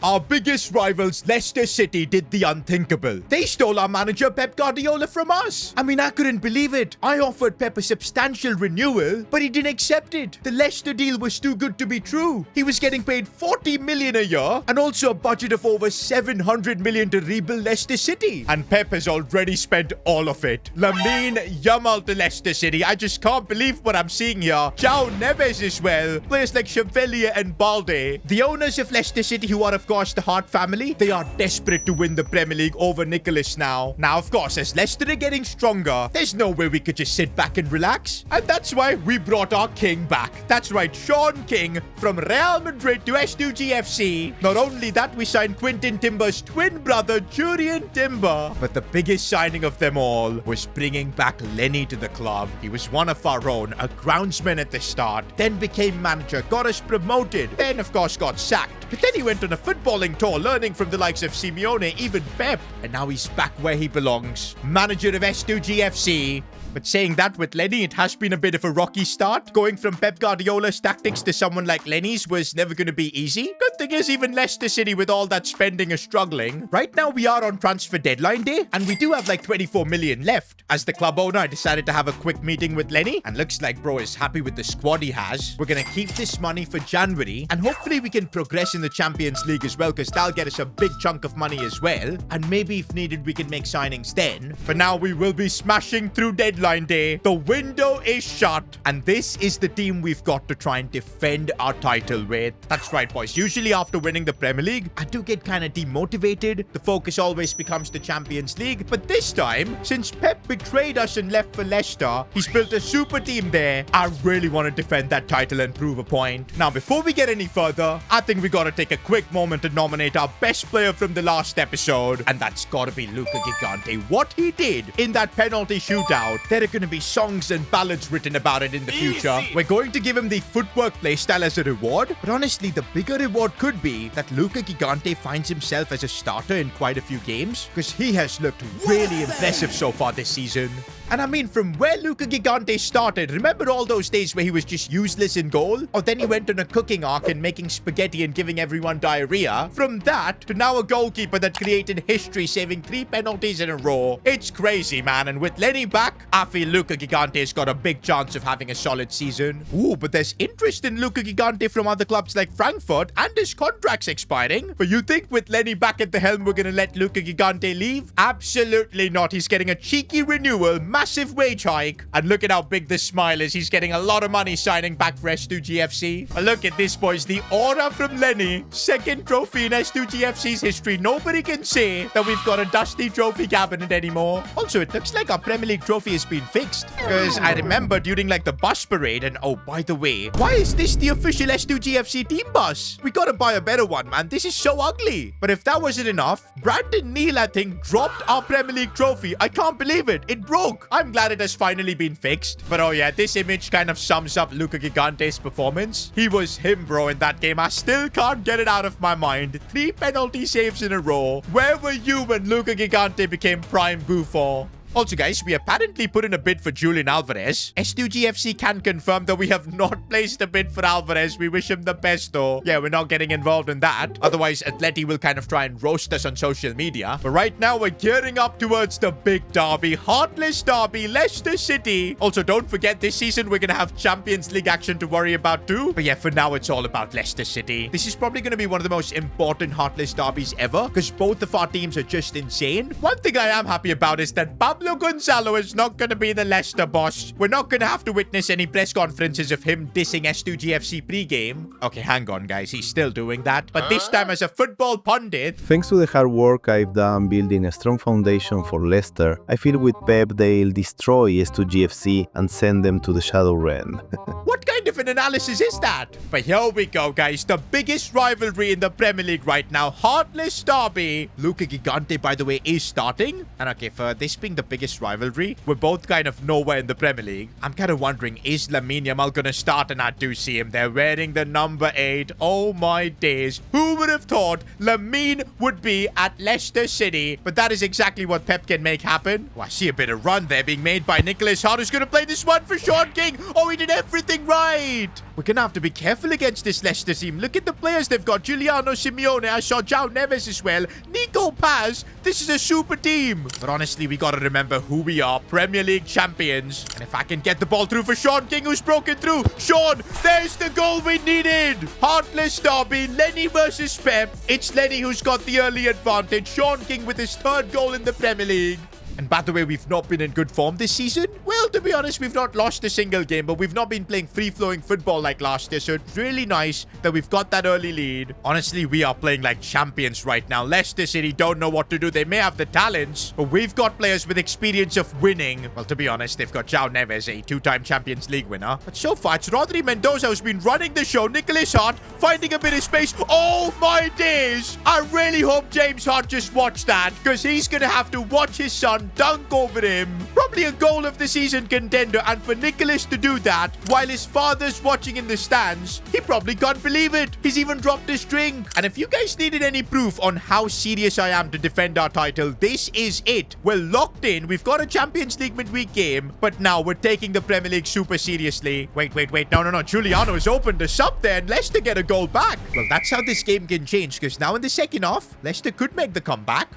Our biggest rivals, Leicester City, did the unthinkable. They stole our manager, Pep Guardiola, from us. I mean, I couldn't believe it. I offered Pep a substantial renewal, but he didn't accept it. The Leicester deal was too good to be true. He was getting paid 40 million a year and also a budget of over 700 million to rebuild Leicester City. And Pep has already spent all of it. Lamine Yamal to Leicester City. I just can't believe what I'm seeing here. João Neves as well. Players like Chevalier and Balde. The owners of Leicester City, who are of course the Hart family, they are desperate to win the Premier League over Nicholas now. Now, of course, as Leicester are getting stronger, there's no way we could just sit back and relax. And that's why we brought our king back. That's right, Sean King from Real Madrid to S2GFC. Not only that, we signed Quintin Timber's twin brother, Jurien Timber. But the biggest signing of them all was bringing back Lenny to the club. He was one of our own, a groundsman at the start, then became manager, got us promoted, then of course got sacked. But then he went on a footballing tour, learning from the likes of Simeone, even Pep. And now he's back where he belongs. Manager of S2GFC. But saying that, with Lenny, it has been a bit of a rocky start. Going from Pep Guardiola's tactics to someone like Lenny's was never going to be easy. Good thing is, even Leicester City, with all that spending, is struggling. Right now, we are on transfer deadline day, and we do have like 24 million left. As the club owner, I decided to have a quick meeting with Lenny, and looks like bro is happy with the squad he has. We're going to keep this money for January, and hopefully we can progress in the Champions League as well, because that'll get us a big chunk of money as well. And maybe if needed, we can make signings then. For now, we will be smashing through deadline day. The window is shut, and this is the team we've got to try and defend our title with. That's right, boys. Usually after winning the Premier League, I do get kind of demotivated. The focus always becomes the Champions League. But this time, since Pep betrayed us and left for Leicester, he's built a super team there. I really want to defend that title and prove a point. Now, before we get any further, I think we got to take a quick moment to nominate our best player from the last episode, and that's got to be Luca Gigante. What he did in that penalty shootout, there are going to be songs and ballads written about it in the future. We're going to give him the footwork playstyle as a reward, but honestly, the bigger reward could be that Luca Gigante finds himself as a starter in quite a few games, because he has looked really impressive so far this season. And I mean, from where Luca Gigante started, remember all those days where he was just useless in goal? Or then he went on a cooking arc and making spaghetti and giving everyone diarrhea. From that to now a goalkeeper that created history, saving 3 penalties in a row. It's crazy, man. And with Lenny back, I feel Luca Gigante's got a big chance of having a solid season. Ooh, but there's interest in Luca Gigante from other clubs like Frankfurt, and his contract's expiring. But you think with Lenny back at the helm, we're gonna let Luca Gigante leave? Absolutely not. He's getting a cheeky renewal, massive wage hike, and look at how big this smile is. He's getting a lot of money signing back for S2GFC. Look at this, boys. The aura from Lenny. Second trophy in S2GFC's history. Nobody can say that we've got a dusty trophy cabinet anymore. Also, it looks like our Premier League trophy has been fixed, because I remember during like the bus parade, and oh, by the way, why is this the official S2GFC team bus? We gotta buy a better one, man. This is so ugly. But if that wasn't enough, Brandon Neal, I think, dropped our Premier League trophy. I can't believe it. It broke. I'm glad it has finally been fixed. But oh yeah, this image kind of sums up Luca Gigante's performance. He was him, bro, in that game. I still can't get it out of my mind. 3 penalty saves in a row. Where were you when Luca Gigante became prime Buffon? Also, guys, we apparently put in a bid for Julian Alvarez. S2GFC can confirm that we have not placed a bid for Alvarez. We wish him the best, though. Yeah, we're not getting involved in that. Otherwise, Atleti will kind of try and roast us on social media. But right now, we're gearing up towards the big derby. Heartless Derby, Leicester City. Also, don't forget, this season, we're going to have Champions League action to worry about, too. But yeah, for now, it's all about Leicester City. This is probably going to be one of the most important Heartless Derbies ever, because both of our teams are just insane. One thing I am happy about is that Pablo Gonzalo is not going to be the Leicester boss. We're not going to have to witness any press conferences of him dissing S2GFC pre-game. Okay, hang on, guys. He's still doing that. But this time as a football pundit. Thanks to the hard work I've done building a strong foundation for Leicester, I feel with Pep they'll destroy S2GFC and send them to the Shadow Realm. What kind of an analysis is that? But here we go, guys. The biggest rivalry in the Premier League right now. Heartless Derby. Luca Gigante, by the way, is starting. And okay, for this being the biggest rivalry. We're both kind of nowhere in the Premier League. I'm kind of wondering, is Lamine Yamal going to start? And I do see him there wearing the number 8. Oh my days. Who would have thought Lamine would be at Leicester City? But that is exactly what Pep can make happen. Oh, I see a bit of run there being made by Nicholas Hart, who's going to play this one for Sean King. Oh, he did everything right. We're going to have to be careful against this Leicester team. Look at the players they've got. Giuliano Simeone. I saw João Neves as well. Nico Paz. This is a super team. But honestly, we got to remember who we are. Premier League champions. And if I can get the ball through for Sean King, who's broken through. Sean, there's the goal we needed. Heartless Derby. Lenny versus Pep. It's Lenny who's got the early advantage. Sean King with his 3rd goal in the Premier League. And by the way, we've not been in good form this season. Well, to be honest, we've not lost a single game, but we've not been playing free-flowing football like last year. So it's really nice that we've got that early lead. Honestly, we are playing like champions right now. Leicester City don't know what to do. They may have the talents, but we've got players with experience of winning. Well, to be honest, they've got João Neves, a 2-time Champions League winner. But so far, it's Rodri Mendoza who's been running the show. Nicholas Hart finding a bit of space. Oh my days! I really hope James Hart just watched that, because he's going to have to watch his son dunk over him. Probably a goal of the season contender, and for Nicholas to do that while his father's watching in the stands, he probably can't believe it. He's even dropped his drink. And if you guys needed any proof on how serious I am to defend our title, this is it. We're locked in. We've got a Champions League midweek game, but now we're taking the Premier League super seriously. Wait. No. Giuliano has opened us up there, and Leicester get a goal back. Well, that's how this game can change, because now in the second half, Leicester could make the comeback.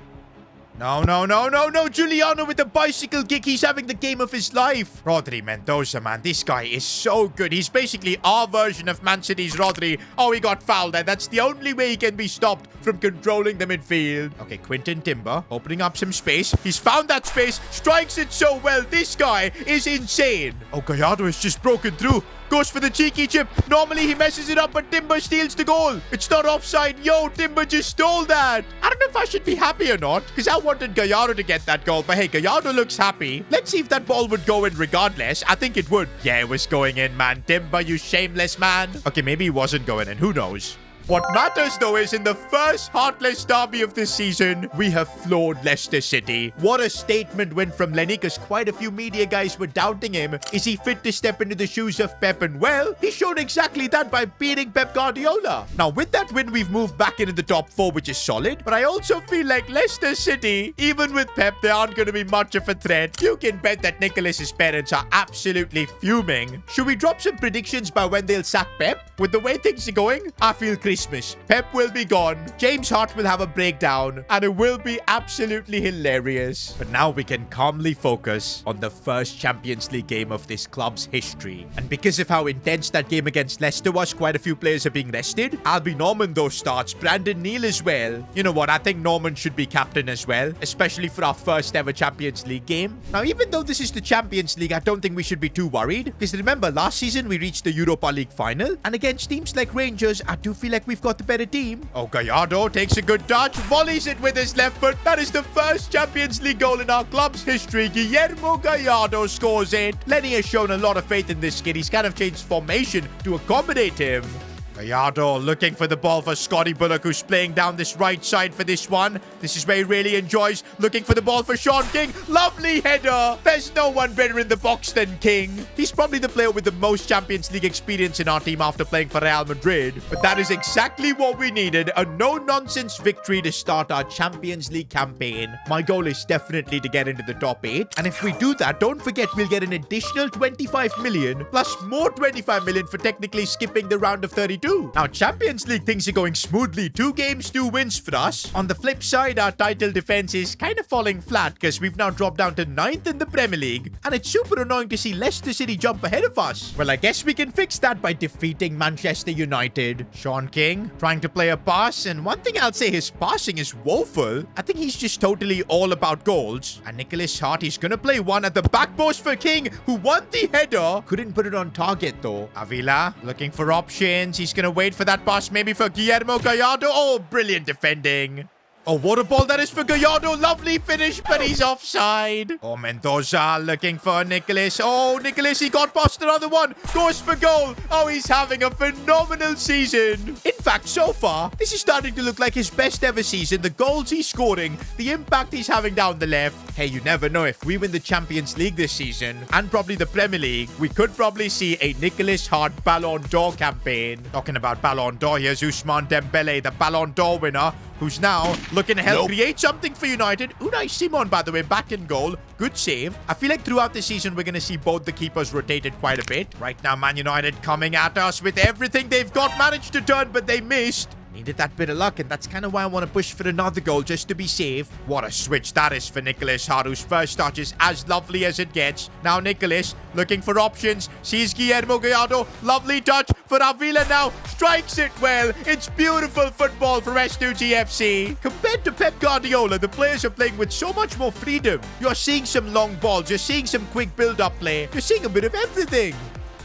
No. Giuliano with the bicycle kick. He's having the game of his life. Rodri Mendoza, man. This guy is so good. He's basically our version of Man City's Rodri. Oh, he got fouled there. That's the only way he can be stopped from controlling the midfield. Okay, Quinton Timber opening up some space. He's found that space. Strikes it so well. This guy is insane. Oh, Gallardo has just broken through. Goes for the cheeky chip. Normally he messes it up, but Timber steals the goal. It's not offside. Yo, Timber just stole that. I don't know if I should be happy or not, because I wanted Gallardo to get that goal. But hey, Gallardo looks happy. Let's see if that ball would go in regardless. I think it would. Yeah, it was going in, man. Timber, you shameless man. Okay, maybe he wasn't going in. Who knows? What matters, though, is in the first Heartless Derby of this season, we have floored Leicester City. What a statement win from Lenny, because quite a few media guys were doubting him. Is he fit to step into the shoes of Pep? And well, he showed exactly that by beating Pep Guardiola. Now, with that win, we've moved back into the top 4, which is solid. But I also feel like Leicester City, even with Pep, they aren't going to be much of a threat. You can bet that Nicholas's parents are absolutely fuming. Should we drop some predictions by when they'll sack Pep? With the way things are going, I feel Christmas. Pep will be gone. James Hart will have a breakdown. And it will be absolutely hilarious. But now we can calmly focus on the first Champions League game of this club's history. And because of how intense that game against Leicester was, quite a few players are being rested. Albie Norman, though, starts. Brandon Neal as well. You know what? I think Norman should be captain as well. Especially for our first ever Champions League game. Now, even though this is the Champions League, I don't think we should be too worried. Because remember, last season we reached the Europa League final. And against teams like Rangers, I do feel like we've got the better team. Oh, Gallardo takes a good touch, volleys it with his left foot. That is the first Champions League goal in our club's history. Guillermo Gallardo scores it. Lenny has shown a lot of faith in this kid. He's kind of changed formation to accommodate him. Gallardo looking for the ball for Scotty Bullock, who's playing down this right side for this one. This is where he really enjoys. Looking for the ball for Sean King. Lovely header. There's no one better in the box than King. He's probably the player with the most Champions League experience in our team after playing for Real Madrid. But that is exactly what we needed. A no-nonsense victory to start our Champions League campaign. My goal is definitely to get into the top 8. And if we do that, don't forget we'll get an additional 25 million plus more 25 million for technically skipping the round of 32. Now, Champions League things are going smoothly. 2 games, 2 wins for us. On the flip side, our title defense is kind of falling flat because we've now dropped down to 9th in the Premier League. And it's super annoying to see Leicester City jump ahead of us. Well, I guess we can fix that by defeating Manchester United. Sean King trying to play a pass. And one thing I'll say, his passing is woeful. I think he's just totally all about goals. And Nicholas Hart, he's going to play one at the back post for King, who won the header. Couldn't put it on target, though. Avila looking for options. He's going to wait for that pass maybe for Guillermo Gallardo. Oh, brilliant defending. Oh, what a ball that is for Gallardo. Lovely finish, but he's offside. Oh, Mendoza looking for Nicholas. Oh, Nicholas, he got past another one. Goes for goal. Oh, he's having a phenomenal season. In fact, so far, this is starting to look like his best ever season. The goals he's scoring, the impact he's having down the left. Hey, you never know. If we win the Champions League this season, and probably the Premier League, we could probably see a Nicholas Hart Ballon d'Or campaign. Talking about Ballon d'Or, here's Ousmane Dembele, the Ballon d'Or winner, who's now looking to help create something for United. Unai Simon, by the way, back in goal. Good save. I feel like throughout the season, we're going to see both the keepers rotated quite a bit. Right now, Man United coming at us with everything they've got. Managed to turn, but they missed. Needed that bit of luck, and that's kind of why I want to push for another goal just to be safe. What a switch that is for Nicholas Hart, whose first touch is as lovely as it gets. Now Nicholas looking for options. Sees Guillermo Gallardo. Lovely touch for Avila now. Strikes it well. It's beautiful football for S2GFC. Compared to Pep Guardiola, the players are playing with so much more freedom. You're seeing some long balls. You're seeing some quick build-up play. You're seeing a bit of everything.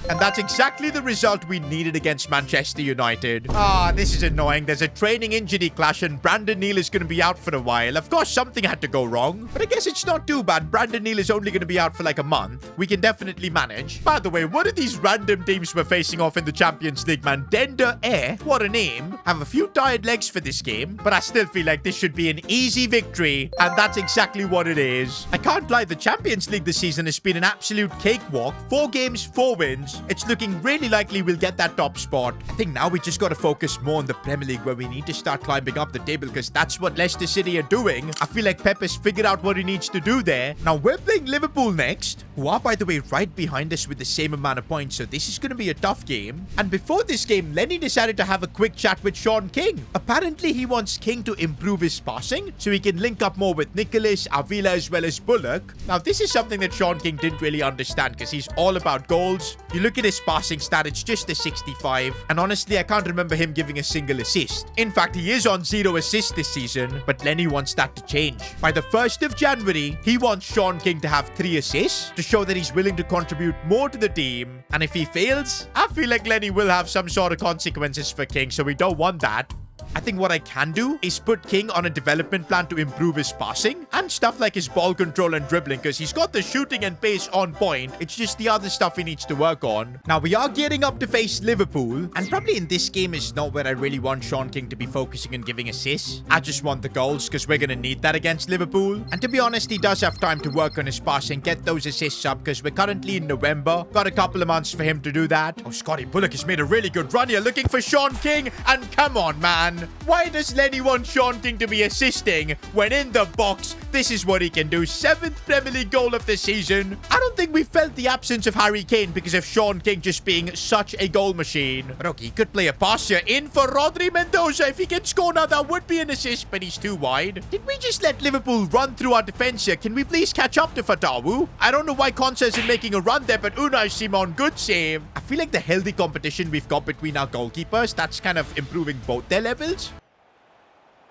And that's exactly the result we needed against Manchester United. This is annoying. There's a training injury clash and Brandon Neal is going to be out for a while. Of course, something had to go wrong. But I guess it's not too bad. Brandon Neal is only going to be out for like a month. We can definitely manage. By the way, what are these random teams we're facing off in the Champions League, man? Dender Air, what a name. Have a few tired legs for this game, but I still feel like this should be an easy victory. And that's exactly what it is. I can't lie, the Champions League this season has been an absolute cakewalk. 4 games, 4 wins. It's looking really likely we'll get that top spot. I think now we just got to focus more on the Premier League, where we need to start climbing up the table, because that's what Leicester City are doing. I feel like Pep has figured out what he needs to do there. Now we're playing Liverpool next, who are, by the way, right behind us with the same amount of points, so this is going to be a tough game. And before this game, Lenny decided to have a quick chat with Sean King. Apparently he wants King to improve his passing so he can link up more with Nicholas, Avila, as well as Bullock. Now this is something that Sean King didn't really understand, because he's all about goals. You look at his passing stat, it's just a 65. And honestly, I can't remember him giving a single assist. In fact, he is on 0 assists this season, but Lenny wants that to change. By the 1st of January, he wants Sean King to have 3 assists to show that he's willing to contribute more to the team. And if he fails, I feel like Lenny will have some sort of consequences for King, so we don't want that. I think what I can do is put King on a development plan to improve his passing and stuff like his ball control and dribbling, because he's got the shooting and pace on point. It's just the other stuff he needs to work on. Now we are gearing up to face Liverpool, and probably in this game is not where I really want Sean King to be focusing on giving assists. I just want the goals, because we're going to need that against Liverpool. And to be honest, he does have time to work on his passing, get those assists up, because we're currently in November. Got a couple of months for him to do that. Oh, Scotty Bullock has made a really good run here, looking for Sean King, and come on, man. Why does Lenny want Sean King to be assisting when in the box, this is what he can do? 7th Premier League goal of the season. I don't think we felt the absence of Harry Kane because of Sean King just being such a goal machine. But okay, he could play a pass here in for Rodri Mendoza. If he can score now, that would be an assist, but he's too wide. Did we just let Liverpool run through our defense here? Can we please catch up to Fatawu? I don't know why Konsa isn't making a run there, but Unai Simon, good save. I feel like the healthy competition we've got between our goalkeepers, that's kind of improving both their levels.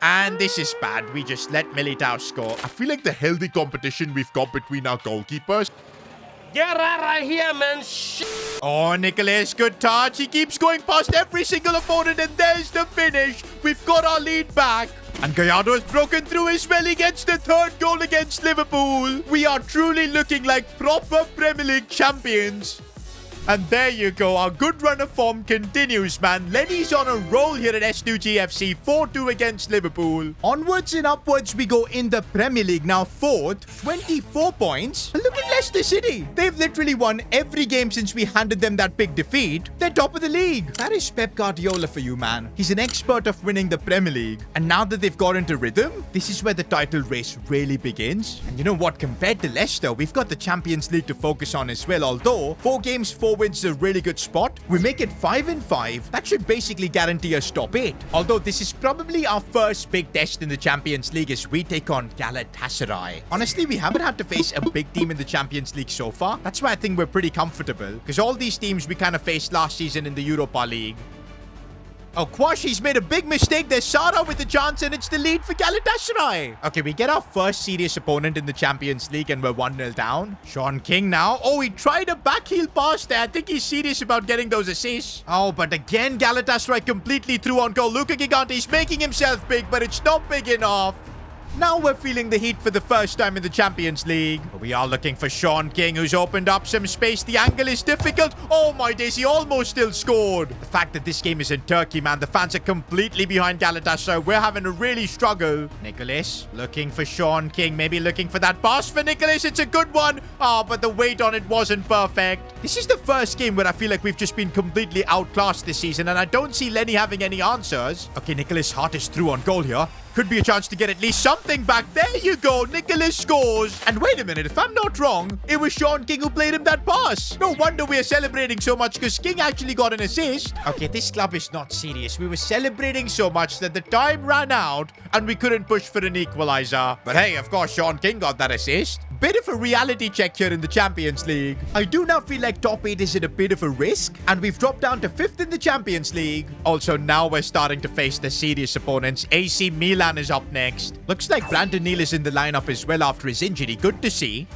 And this is bad. We just let Militao score. I feel like the healthy competition we've got between our goalkeepers. Get out of here, man. Oh, Nicholas, good touch. He keeps going past every single opponent, and there's the finish. We've got our lead back. And Gallardo has broken through as well. He gets the 3rd goal against Liverpool. We are truly looking like proper Premier League champions. And there you go. Our good run of form continues, man. Lenny's on a roll here at S2GFC. 4-2 against Liverpool. Onwards and upwards we go in the Premier League. Now 4th, 24 points. And look at Leicester City. They've literally won every game since we handed them that big defeat. They're top of the league. That is Pep Guardiola for you, man. He's an expert of winning the Premier League. And now that they've got into rhythm, this is where the title race really begins. And you know what? Compared to Leicester, we've got the Champions League to focus on as well. Although 4 games, 4 wins is a really good spot. We make it 5-5. That should basically guarantee us top 8. Although this is probably our first big test in the Champions League as we take on Galatasaray. Honestly, we haven't had to face a big team in the Champions League so far. That's why I think we're pretty comfortable, because all these teams we kind of faced last season in the Europa League. Oh, Quash, he's made a big mistake. There's Sara with the chance, and it's the lead for Galatasaray. Okay, we get our first serious opponent in the Champions League, and we're 1-0 down. Sean King now. Oh, he tried a backheel pass there. I think he's serious about getting those assists. Oh, but again, Galatasaray completely through on goal. Luca Gigante is making himself big, but it's not big enough. Now we're feeling the heat for the first time in the Champions League. But we are looking for Sean King, who's opened up some space. The angle is difficult. Oh my days, he almost still scored. The fact that this game is in Turkey, man, the fans are completely behind Galatasaray. We're having to really struggle. Nicholas looking for Sean King, maybe looking for that pass for Nicholas. It's a good one. Oh, but the weight on it wasn't perfect. This is the first game where I feel like we've just been completely outclassed this season, and I don't see Lenny having any answers. Okay, Nicholas Hart is through on goal here. Could be a chance to get at least something back. There you go. Nicholas scores. And wait a minute. If I'm not wrong, it was Sean King who played him that pass. No wonder we're celebrating so much, because King actually got an assist. Okay, this club is not serious. We were celebrating so much that the time ran out and we couldn't push for an equalizer. But hey, of course, Sean King got that assist. Bit of a reality check here in the Champions League. I do now feel like top 8 is at a bit of a risk, and we've dropped down to 5th in the Champions League. Also, now we're starting to face the serious opponents. AC Milan is up next. Looks like Brandon Neal is in the lineup as well after his injury. Good to see.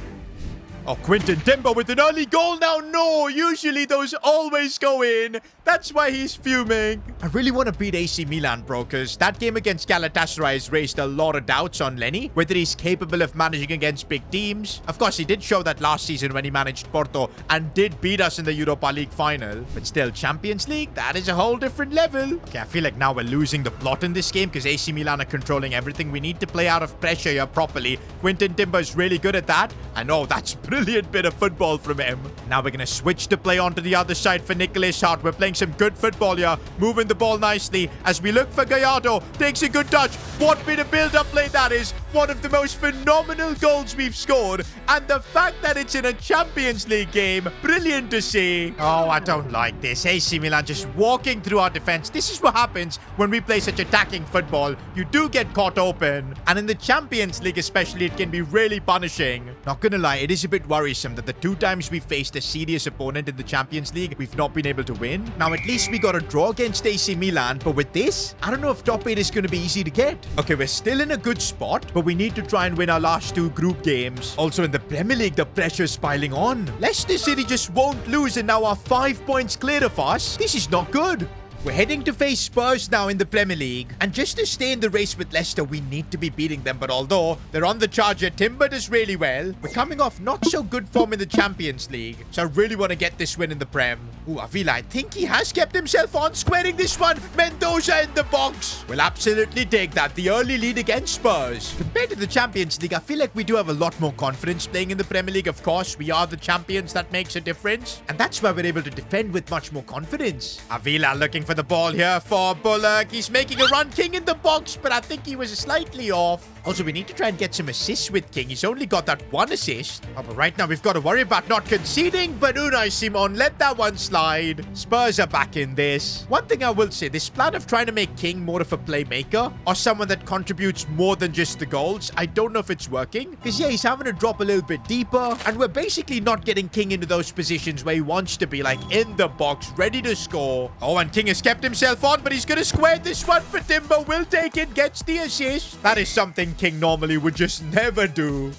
Oh, Quinton Timber with an early goal now. No, usually those always go in. That's why he's fuming. I really want to beat AC Milan, bro, because that game against Galatasaray has raised a lot of doubts on Lenny, whether he's capable of managing against big teams. Of course, he did show that last season when he managed Porto and did beat us in the Europa League final. But still, Champions League, that is a whole different level. Okay, I feel like now we're losing the plot in this game because AC Milan are controlling everything. We need to play out of pressure here properly. Quinton Timber is really good at that. And oh, that's brilliant bit of football from him. Now we're going to switch to play onto the other side for Nicholas Hart. We're playing some good football here, moving the ball nicely as we look for Gallardo. Takes a good touch. What bit of build-up play that is. One of the most phenomenal goals we've scored, and the fact that it's in a Champions League game, brilliant to see. Oh, I don't like this. AC Milan just walking through our defense. This is what happens when we play such attacking football. You do get caught open, and in the Champions League especially, it can be really punishing. Not gonna lie, it is a bit worrisome that the 2 times we faced a serious opponent in the Champions League, we've not been able to win. Now, at least we got a draw against AC Milan, but with this, I don't know if top 8 is going to be easy to get. Okay, we're still in a good spot, but we need to try and win our last 2 group games. Also, in the Premier League, the pressure's piling on. Leicester City just won't lose, and now are 5 points clear of us. This is not good. We're heading to face Spurs now in the Premier League. And just to stay in the race with Leicester, we need to be beating them. But although they're on the charge here, Timber does really well. We're coming off not so good form in the Champions League. So I really want to get this win in the Prem. Ooh, Avila, I think he has kept himself on, squaring this one. Mendoza in the box. We'll absolutely take that. The early lead against Spurs. Compared to the Champions League, I feel like we do have a lot more confidence playing in the Premier League. Of course, we are the champions. That makes a difference. And that's why we're able to defend with much more confidence. Avila looking for the ball here for Bullock. He's making a run. King in the box, but I think he was slightly off. Also, we need to try and get some assists with King. He's only got that 1 assist. Oh, but right now, we've got to worry about not conceding. But Unai Simon let that one slide. Spurs are back in this. One thing I will say, this plan of trying to make King more of a playmaker or someone that contributes more than just the goals, I don't know if it's working. Because, yeah, he's having to drop a little bit deeper. And we're basically not getting King into those positions where he wants to be, like in the box, ready to score. Oh, and King has kept himself on, but he's going to square this one for Timber. Will take it, gets the assist. That is something King normally would just never do.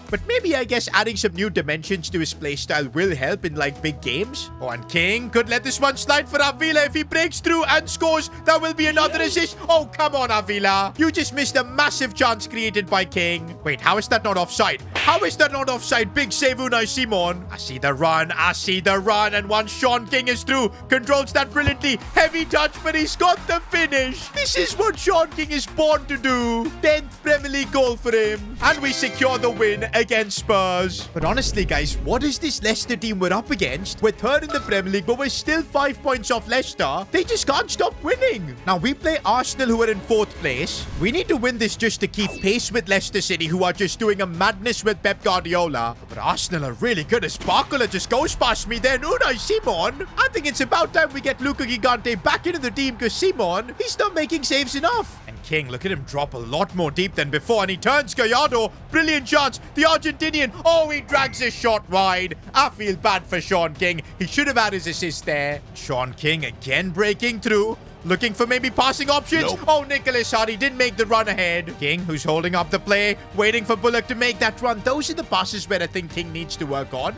But maybe, I guess, adding some new dimensions to his playstyle will help in, like, big games. Oh, and King could let this one slide for Avila. If he breaks through and scores, that will be another assist. Oh, come on, Avila. You just missed a massive chance created by King. Wait, how is that not offside? How is that not offside? Big save, Unai Simon. I see the run. I see the run. And once Sean King is through, controls that brilliantly. Heavy touch, but he's got the finish. This is what Sean King is born to do. 10th Premier League goal for him. And we secure the win against Spurs. But honestly, guys, what is this Leicester team we're up against? We're 3rd in the Premier League, but we're still 5 points off Leicester. They just can't stop winning. Now, we play Arsenal, who are in 4th place. We need to win this just to keep pace with Leicester City, who are just doing a madness with Pep Guardiola. But Arsenal are really good as Sparkler just goes past me there. Unai Simon. I think it's about time we get Luca Gigante back into the team because Simon, he's not making saves enough. And King, look at him drop a lot more deep than before, and he turns Gallardo. Brilliant chance. The Argentinian. Oh, he drags his shot wide. I feel bad for Sean King. He should have had his assist there. Sean King again breaking through. Looking for maybe passing options. Nope. Oh, Nicholas Hardy didn't make the run ahead. King, who's holding up the play, waiting for Bullock to make that run. Those are the passes where I think King needs to work on.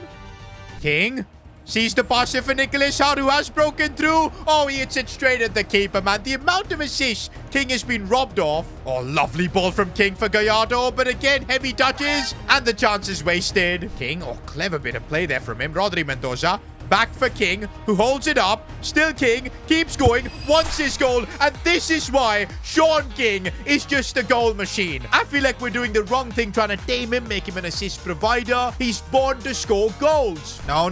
King sees the pass for Nicholas Hart, who has broken through. Oh, he hits it straight at the keeper, man. The amount of assists King has been robbed of. Oh, lovely ball from King for Gallardo. But again, heavy touches. And the chance is wasted. King, oh, clever bit of play there from him. Rodri Mendoza. Back for King, who holds it up. Still King, keeps going, wants his goal. And this is why Sean King is just a goal machine. I feel like we're doing the wrong thing trying to tame him, make him an assist provider. He's born to score goals. No.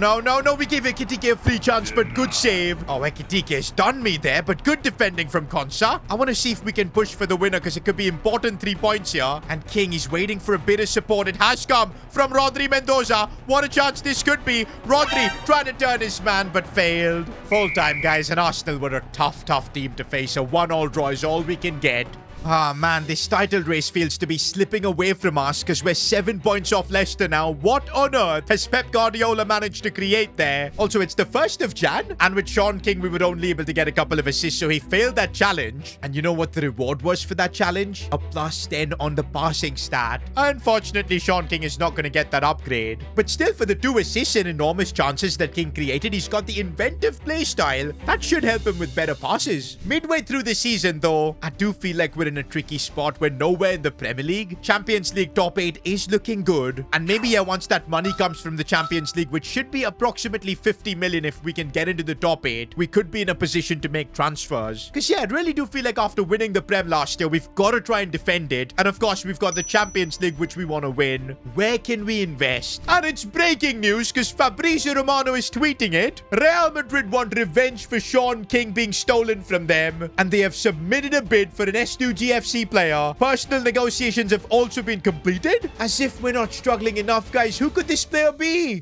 We gave Ekitike a free chance, but good save. Oh, Ekitike has done me there, but good defending from Konsa. I want to see if we can push for the winner because it could be important 3 points here. And King is waiting for a bit of support. It has come from Rodri Mendoza. What a chance this could be. Rodri trying to turn his man, but failed. Full time, guys, and Arsenal were a tough team to face. A 1-1 draw is all we can get. Ah, man, this title race feels to be slipping away from us because we're 7 points off Leicester now. What on earth has Pep Guardiola managed to create there? Also, it's the 1st of Jan, and with Sean King, we were only able to get a couple of assists, so he failed that challenge. And you know what the reward was for that challenge? A +10 on the passing stat. Unfortunately, Sean King is not going to get that upgrade. But still, for the 2 assists and enormous chances that King created, he's got the inventive play style. That should help him with better passes. Midway through the season, though, I do feel like we're in a tricky spot. We're nowhere in the Premier League. Champions League top 8 is looking good. And maybe once that money comes from the Champions League, which should be approximately 50 million if we can get into the top 8, we could be in a position to make transfers. Because I really do feel like after winning the Prem last year, we've got to try and defend it. And of course, we've got the Champions League, which we want to win. Where can we invest? And it's breaking news because Fabrizio Romano is tweeting it. Real Madrid want revenge for Sean King being stolen from them. And they have submitted a bid for an S2GFC player. Personal negotiations have also been completed. As if we're not struggling enough, guys. Who could this player be?